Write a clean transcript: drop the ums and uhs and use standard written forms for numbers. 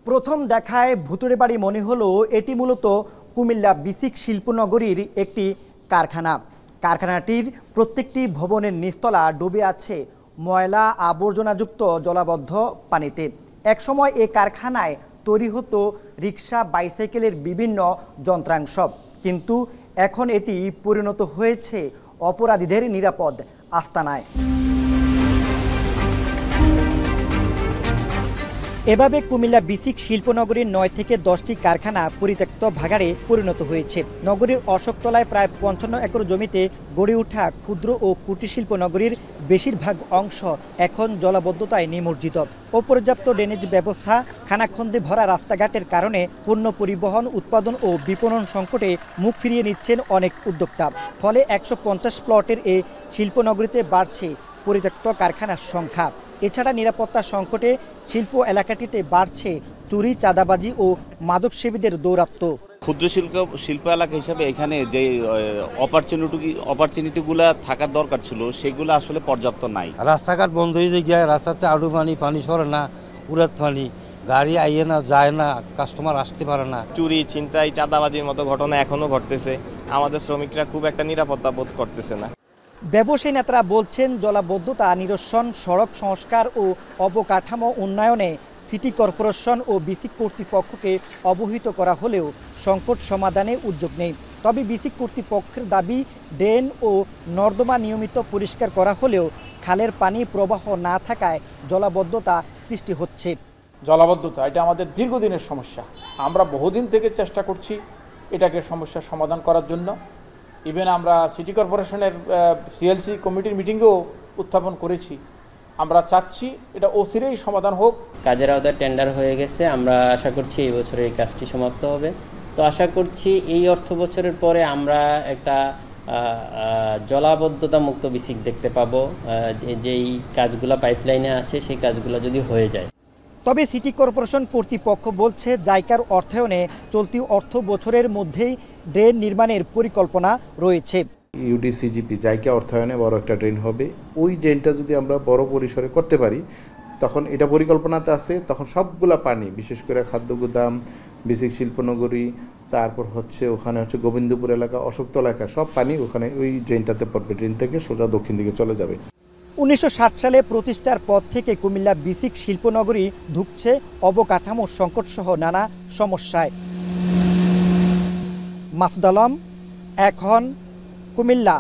প্রথম দেখায় ভুতুড়ে বাড়ি মনে হলো এটি মূলত কুমিল্লা বিসিক শিল্পনগরীর একটি কারখানা। কারখানাটির প্রত্যেকটি ভবনের নিচতলা ডুবে আছে ময়লা আবর্জনাযুক্ত জলাবদ্ধ পানিতে। একসময় এই কারখানায় তৈরি হতো রিক্সা বাইসাইকেলের বিভিন্ন যন্ত্রাংশ, কিন্তু এখন এটি পরিণত হয়েছে অপরাধীদের নিরাপদ আস্তানায়। এভাবে কুমিল্লা বিসিক শিল্পনগরীর ৯ থেকে ১০টি কারখানা পরিত্যক্ত ভাগাড়ে পরিণত হয়েছে। নগরীর অশোকতলায় প্রায় ৫৫ একর জমিতে গড়ে ওঠা ক্ষুদ্র ও কুটির শিল্প নগরীর বেশিরভাগ অংশ এখন জলাবদ্ধতায় নিমজ্জিত। অপর্যাপ্ত ড্রেনেজ ব্যবস্থা, খানাখন্দে ভরা রাস্তাঘাটের কারণে পণ্য পরিবহন, উৎপাদন ও বিপণন সংকটে মুখ ফিরিয়ে নিচ্ছেন অনেক উদ্যোক্তা। ফলে ১৫০ প্লটের এই শিল্পনগরীতে বাড়ছে পরিত্যক্ত কারখানার সংখ্যা। এছাড়া নিরাপত্তা সংকটে শিল্প এলাকাটিতে বাড়ছে চুরি, চাঁদাবাজি ও মাদকসেবীদের দৌরাত্ম্য। ক্ষুদ্র শিল্প এলাকা হিসাবে এখানে যে অপরচুনিটিগুলো থাকার দরকার ছিল সেগুলো আসলে পর্যাপ্ত নাই। রাস্তাঘাট বন্ধ হয়ে গিয়ে রাস্তাতে আড়ু পানি সরে না, উড়াত পানি, গাড়ি আইয়ে না, যায় না, কাস্টমার আসতে পারে না। চুরি, ছিনতাই, চাঁদাবাজির মতো ঘটনা এখনো ঘটতেছে। আমাদের শ্রমিকরা খুব একটা নিরাপত্তা বোধ করতেছে না। ব্যবসায়ী নেতারা বলছেন, জলাবদ্ধতা নিরসন, সড়ক সংস্কার ও অবকাঠামো উন্নয়নে সিটি কর্পোরেশন ও বিসিক কর্তৃপক্ষকে অবহিত করা হলেও সংকট সমাধানে উদ্যোগ নেই। তবে বিসিক কর্তৃপক্ষের দাবি, ড্রেন ও নর্দমা নিয়মিত পরিষ্কার করা হলেও খালের পানি প্রবাহ না থাকায় জলাবদ্ধতা সৃষ্টি হচ্ছে। জলাবদ্ধতা এটা আমাদের দীর্ঘদিনের সমস্যা। আমরা বহুদিন থেকে চেষ্টা করছি এটাকে সমস্যার সমাধান করার জন্য। ইভেন আমরা সিটি কর্পোরেশনের সিএলসি কমিটির মিটিংয়েও উত্থাপন করেছি। আমরা চাচ্ছি এটা অচিরেই সমাধান হোক। কাজের আওতায় টেন্ডার হয়ে গেছে, আমরা আশা করছি এই বছরে এই কাজটি সমাপ্ত হবে। তো আশা করছি এই অর্থ বছরের পরে আমরা একটা জলাবদ্ধতা মুক্ত বিসিক দেখতে পাবো। যেই কাজগুলো পাইপলাইনে আছে সেই কাজগুলো যদি হয়ে যায়। তবে সিটি কর্পোরেশন কর্তৃপক্ষ বলছে, জাইকার অর্থায়নে চলতি অর্থ বছরের মধ্যেই ড্রেন নির্মাণের পরিকল্পনা রয়েছে। ইউডিসিজিপি জাইকা অর্থায়নে বড় একটা ড্রেন হবে। ওই ড্রেনটা যদি আমরা বড় পরিসরে করতে পারি, তখন এটা পরিকল্পনাতে আছে, তখন সবগুলা পানি, বিশেষ করে খাদ্য গুদাম, বিসিক শিল্পনগরী, তারপর ওখানে গোবিন্দপুর এলাকা, অশোকতলা এলাকা, সব পানি ওখানে ওই ড্রেনটাতে পড়বে। ড্রেন থেকে সোজা দক্ষিণ দিকে চলে যাবে। ১৯৬০ সালে প্রতিষ্ঠার পর থেকে কুমিল্লা বিসিক শিল্পনগরী ধুঁকছে অবকাঠামো সংকট সহ নানা সমস্যায়। মাসুদ আলম, এখন, কুমিল্লা।